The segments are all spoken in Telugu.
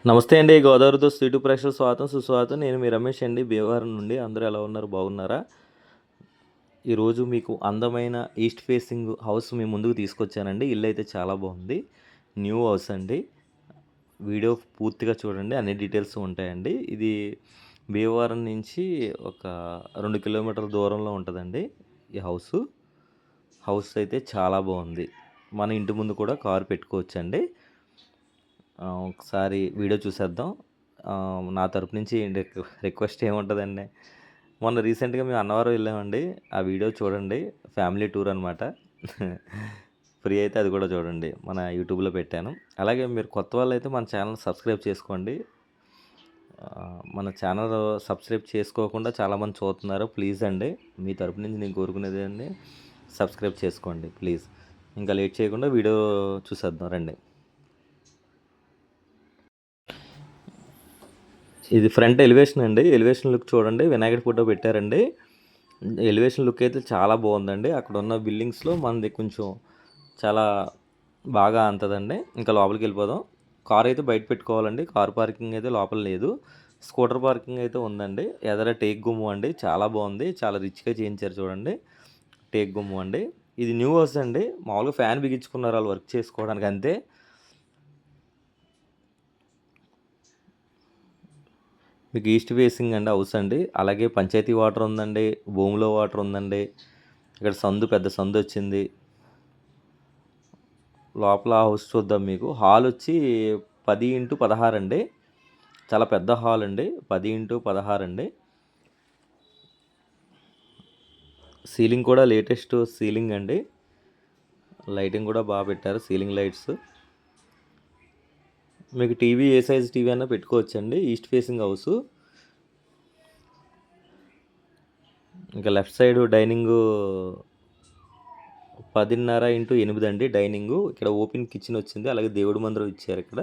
నమస్తే అండి. గోదావరితో స్ట్రీట్ ప్రేక్షకులకు స్వాగతం, సుస్వాగతం. నేను మీ రమేష్ అండి, భీమవరం నుండి. అందరూ ఎలా ఉన్నారు? బాగున్నారా? ఈరోజు మీకు అందమైన ఈస్ట్ ఫేసింగ్ హౌస్ మీ ముందుకు తీసుకొచ్చానండి. ఇల్లు అయితే చాలా బాగుంది. న్యూ హౌస్ అండి. వీడియో పూర్తిగా చూడండి, అన్ని డీటెయిల్స్ ఉంటాయండి. ఇది భీమవరం నుంచి ఒక 2 కిలోమీటర్ల దూరంలో ఉంటుందండి ఈ హౌసు. హౌస్ అయితే చాలా బాగుంది. మన ఇంటి ముందు కూడా కారు పెట్టుకోవచ్చండి. ఒకసారి వీడియో చూసేద్దాం. నా తరపు నుంచి రిక్వెస్ట్ ఏముంటుందండి, మొన్న రీసెంట్గా మేము అన్నవరం వెళ్ళామండి. ఆ వీడియో చూడండి. ఫ్యామిలీ టూర్ అనమాట. ఫ్రీ అయితే అది కూడా చూడండి, మన యూట్యూబ్లో పెట్టాను. అలాగే మీరు కొత్త వాళ్ళు అయితే మన ఛానల్ సబ్స్క్రైబ్ చేసుకోండి. మన ఛానల్ సబ్స్క్రైబ్ చేసుకోకుండా చాలామంది చూస్తున్నారు. ప్లీజ్ అండి, మీ తరపు నుంచి నేను కోరుకునేది అండి, సబ్స్క్రైబ్ చేసుకోండి ప్లీజ్. ఇంకా లేట్ చేయకుండా వీడియో చూసేద్దాం రండి. ఇది ఫ్రంట్ ఎలివేషన్ అండి. ఎలివేషన్ లుక్ చూడండి. వినాయకుడి ఫోటో పెట్టారండి. ఎలివేషన్ లుక్ అయితే చాలా బాగుందండి. అక్కడ ఉన్న బిల్డింగ్స్లో మనది కొంచెం చాలా బాగా అంతదండి. ఇంకా లోపలికి వెళ్ళిపోదాం. కార్ అయితే బయట పెట్టుకోవాలండి. కార్ పార్కింగ్ అయితే లోపల లేదు. స్కూటర్ పార్కింగ్ అయితే ఉందండి. ఎదర టేక్ గుమ్ము అండి. చాలా బాగుంది. చాలా రిచ్గా చేయించారు చూడండి. టేక్ గుమ్ము అండి. ఇది న్యూ హౌస్ అండి. మామూలుగా ఫ్యాన్ బిగించుకున్నారు వాళ్ళు వర్క్ చేసుకోవడానికి అంతే. మీకు ఈస్ట్ ఫేసింగ్ అండి హౌస్ అండి. అలాగే పంచాయతీ వాటర్ ఉందండి. భూమిలో వాటర్ ఉందండి. ఇక్కడ సందు, పెద్ద సందు వచ్చింది. లోపల హౌస్ చూద్దాం. మీకు హాల్ వచ్చి 10x16 అండి. చాలా పెద్ద హాల్ అండి. 10x16 అండి. సీలింగ్ కూడా లేటెస్ట్ సీలింగ్ అండి. లైటింగ్ కూడా బాగా పెట్టారు, సీలింగ్ లైట్స్. మీకు టీవీ ఏ సైజ్ టీవీ అయినా పెట్టుకోవచ్చండి. East facing house. ఇంకా లెఫ్ట్ సైడ్ డైనింగు 10.5x8 అండి డైనింగు. ఇక్కడ ఓపెన్ కిచెన్ వచ్చింది. అలాగే దేవుడి మందిరం ఇచ్చారు. ఇక్కడ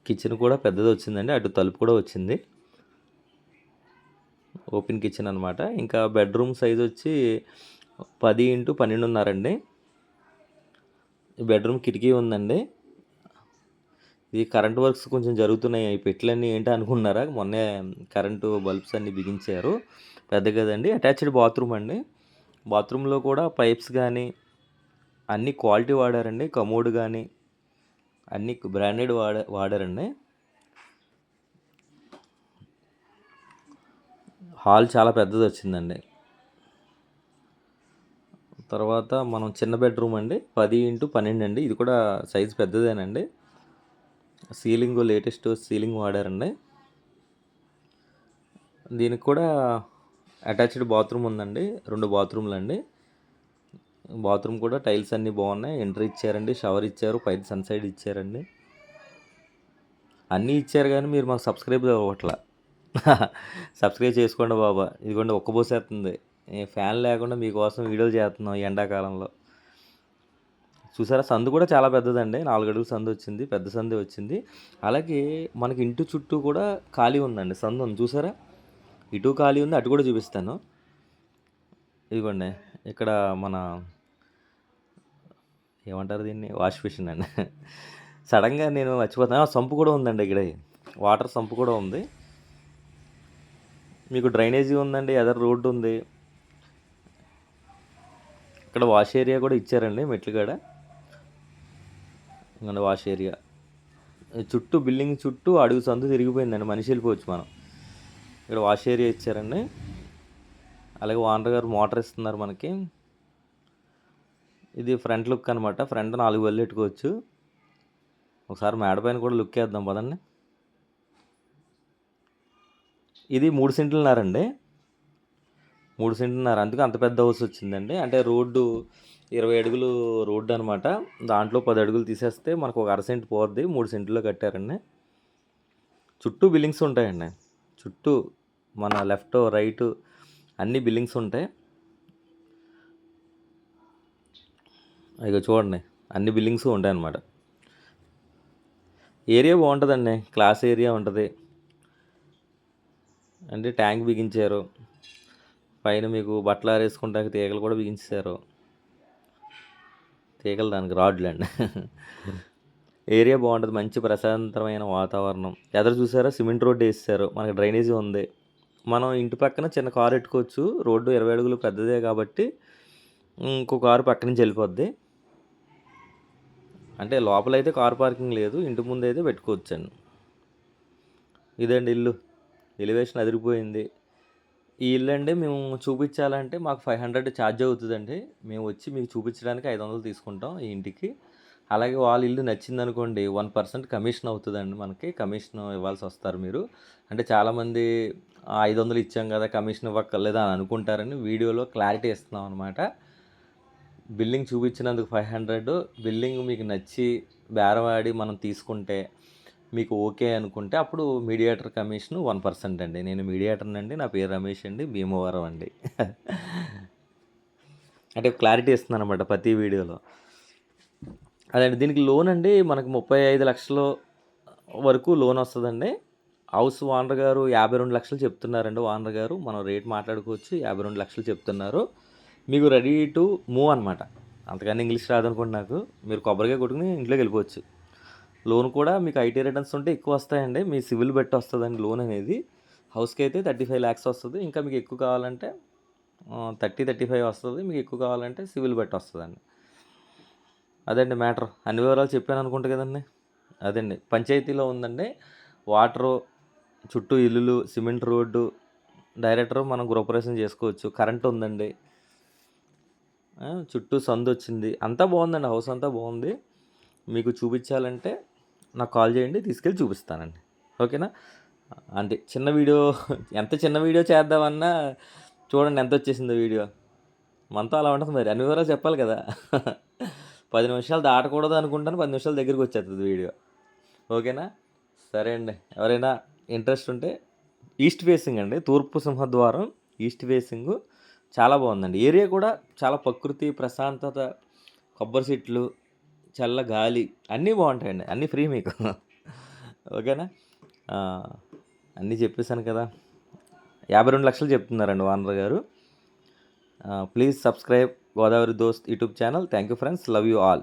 కిచెన్ కూడా పెద్దది వచ్చిందండి. అటు తలుపు కూడా వచ్చింది. ఓపెన్ కిచెన్ అనమాట. ఇంకా బెడ్రూమ్ సైజ్ వచ్చి 10x12.5 అండి. ఈ బెడ్రూమ్ కిటికీ ఉందండి. ఇది కరెంట్ వర్క్స్ కొంచెం జరుగుతున్నాయి. ఈ పెట్లన్నీ ఏంటి అనుకున్నారా? మొన్నే కరెంటు బల్బ్స్ అన్నీ బిగించారు. పెద్ద గదండి. అటాచ్డ్ బాత్రూమ్ అండి. బాత్రూంలో కూడా పైప్స్ కానీ అన్నీ క్వాలిటీ వాడారండి. కమోడ్ కానీ అన్నీ బ్రాండెడ్ వాడారండి. హాల్ చాలా పెద్దది వచ్చిందండి. తర్వాత మనం చిన్న బెడ్రూమ్ అండి. 10x12 అండి. ఇది కూడా సైజు పెద్దదేనండి. సీలింగ్ లేటెస్ట్ సీలింగ్ వాడారండి. దీనికి కూడా అటాచ్డ్ బాత్రూమ్ ఉందండి. 2 బాత్రూమ్లు అండి. బాత్రూమ్ కూడా టైల్స్ అన్నీ బాగున్నాయి. ఎంట్రీ ఇచ్చారండి, షవర్ ఇచ్చారు, పైన సన్సైడ్ ఇచ్చారండి. అన్నీ ఇచ్చారు కానీ మీరు మాకు సబ్స్క్రైబ్ అవ్వట్లా. సబ్స్క్రైబ్ చేసుకోండి బాబా. ఇదిగోండి ఒక్కబోసేస్తుంది. ఫ్యాన్ లేకుండా మీకోసం వీడియోలు చేస్తున్నాం ఎండాకాలంలో. చూసారా, సందు కూడా చాలా పెద్దదండి. 4 అడుగుల సందు వచ్చింది. పెద్ద సందే వచ్చింది. అలాగే మనకి ఇంటి చుట్టూ కూడా ఖాళీ ఉందండి. సందు ఉంది చూసారా, ఇటు ఖాళీ ఉంది, అటు కూడా చూపిస్తాను. ఇదిగోండి ఇక్కడ మన ఏమంటారు దీన్ని, వాష్ బేసిన్ అండి. సడన్గా నేను మర్చిపోతాను. సంపు కూడా ఉందండి. ఇక్కడ వాటర్ సంపు కూడా ఉంది. మీకు డ్రైనేజీ ఉందండి. ఎదర రోడ్డు ఉంది. ఇక్కడ వాష్ ఏరియా కూడా ఇచ్చారండి. మెట్లు కాడ ఇంకా వాష్ ఏరియా చుట్టూ, బిల్డింగ్ చుట్టూ అడుగు సందు తిరిగిపోయిందండి. మనిషి వెళ్ళిపోవచ్చు మనం. ఇక్కడ వాష్ ఏరియా ఇచ్చారండి. అలాగే ఓనర్ గారు మోటార్ ఇస్తున్నారు మనకి. ఇది ఫ్రంట్ లుక్ అనమాట. ఫ్రంట్ 4 బళ్ళు పెట్టుకోవచ్చు. ఒకసారి మేడ పైన కూడా లుక్ వేద్దాం పదండి. ఇది 3 సెంట్లున్నారండి. 3 సెంట్లున్నారు. అందుకే అంత పెద్ద హౌస్ వచ్చిందండి. అంటే రోడ్డు 20 అడుగులు రోడ్డు అనమాట. దాంట్లో 10 అడుగులు తీసేస్తే మనకు ఒక అరసెంట్ పోద్ది. 3 సెంట్లో కట్టారండి. చుట్టూ బిల్డింగ్స్ ఉంటాయండి. చుట్టూ మన లెఫ్ట్ రైట్ అన్ని బిల్డింగ్స్ ఉంటాయి. ఇక చూడండి, అన్ని బిల్డింగ్స్ ఉంటాయి అన్నమాట. ఏరియా బాగుంటుందండి. క్లాస్ ఏరియా ఉంటుంది. అంటే ట్యాంక్ బిగించారు. పైన మీకు బట్టలు ఆరేసుకుంటానికి తీగలు కూడా బిగించారు. తీగలు దానికి రాడ్లు అండి. ఏరియా బాగుంటుంది, మంచి ప్రశాంతమైన వాతావరణం. ఎదురు చూసారా సిమెంట్ రోడ్డు వేసేసారు, మనకి డ్రైనేజీ ఉంది. మనం ఇంటి పక్కన చిన్న కారు పెట్టుకోవచ్చు, రోడ్డు 20 అడుగులు పెద్దదే కాబట్టి ఇంకో కారు పక్క నుంచి వెళ్ళిపోద్ది. అంటే లోపలైతే కార్ పార్కింగ్ లేదు, ఇంటి ముందు అయితే పెట్టుకోవచ్చండి. ఇదండి ఇల్లు, ఎలివేషన్ అదిరిపోయింది. ఈ ఇల్లు అండి మేము చూపించాలంటే మాకు 500 ఛార్జ్ అవుతుందండి. మేము వచ్చి మీకు చూపించడానికి 500 తీసుకుంటాం ఈ ఇంటికి. అలాగే వాళ్ళ ఇల్లు నచ్చిందనుకోండి 1% కమిషన్ అవుతుందండి, మనకి కమిషన్ ఇవ్వాల్సి వస్తారు మీరు. అంటే చాలామంది 500 ఇచ్చాం కదా కమిషన్ ఇవ్వక్కర్లేదా అని అనుకుంటారని వీడియోలో క్లారిటీ ఇస్తున్నాం అనమాట. బిల్డింగ్ చూపించినందుకు 500, బిల్డింగ్ మీకు నచ్చి బేరవాడి మనం తీసుకుంటే మీకు ఓకే అనుకుంటే అప్పుడు మీడియేటర్ కమిషన్ 1% అండి. నేను మీడియేటర్నండి, నా పేరు రమేష్ అండి, భీమవరం అండి. అంటే క్లారిటీ ఇస్తున్నాను అనమాట ప్రతి వీడియోలో. అదండి, దీనికి లోన్ అండి మనకు 35 లక్షల వరకు లోన్ వస్తుందండి. హౌస్ ఓనర్ గారు 52 లక్షలు చెప్తున్నారండి. ఓనర్ గారు మనం రేట్ మాట్లాడుకోవచ్చు, 52 లక్షలు చెప్తున్నారు. మీకు రెడీ టు మూవ్ అనమాట. అంతకన్నా ఇంగ్లీష్ రాదనుకోండి నాకు. మీరు కొబ్బరికాయ కొట్టుకుని ఇంట్లోకి వెళ్ళిపోవచ్చు. లోన్ కూడా మీకు ఐటీ రిటర్న్స్ ఉంటే ఎక్కువ వస్తాయండి, మీ సివిల్ బట్టి వస్తుందండి లోన్ అనేది. హౌస్కి అయితే 35 ల్యాక్స్ వస్తుంది, ఇంకా మీకు ఎక్కువ కావాలంటే 30-35 వస్తుంది, మీకు ఎక్కువ కావాలంటే సివిల్ బట్టి వస్తుందండి. అదండి మ్యాటర్. అన్ని వివరాలు చెప్పాను అనుకుంటా కదండి. అదండి, పంచాయతీలో ఉందండి. వాటరు, చుట్టూ ఇల్లులు, సిమెంట్ రోడ్డు, డైరెక్టర్ మనం గృహప్రవేశం చేసుకోవచ్చు, కరెంట్ ఉందండి, చుట్టూ సందు వచ్చింది, అంతా బాగుందండి, హౌస్ అంతా బాగుంది. మీకు చూపించాలంటే నాకు కాల్ చేయండి, తీసుకెళ్ళి చూపిస్తానండి. ఓకేనా? అంటే చిన్న వీడియో, ఎంత చిన్న వీడియో చేద్దామన్నా చూడండి ఎంత వచ్చేసిందో వీడియో. మనతో అలా ఉంటుంది మరి, అన్ని వివరాలు చెప్పాలి కదా. 10 నిమిషాలు దాటకూడదు అనుకుంటాను, 10 నిమిషాల దగ్గరికి వచ్చేస్తుంది వీడియో. ఓకేనా? సరే అండి, ఎవరైనా ఇంట్రెస్ట్ ఉంటే ఈస్ట్ ఫేసింగ్ అండి, తూర్పు సింహద్వారం, ఈస్ట్ ఫేసింగ్ చాలా బాగుందండి. ఏరియా కూడా చాలా ప్రకృతి ప్రశాంతత, కొబ్బరి చెట్లు, చల్ల గాలి, అన్నీ బాగుంటాయండి, అన్నీ ఫ్రీ మీకు. ఓకేనా? అన్నీ చెప్పేశాను కదా. 52 లక్షలు చెప్తున్నారండి ఓనర్ గారు. ప్లీజ్ సబ్స్క్రైబ్ గోదావరి దోస్త్ YouTube channel. Thank you friends, love you all.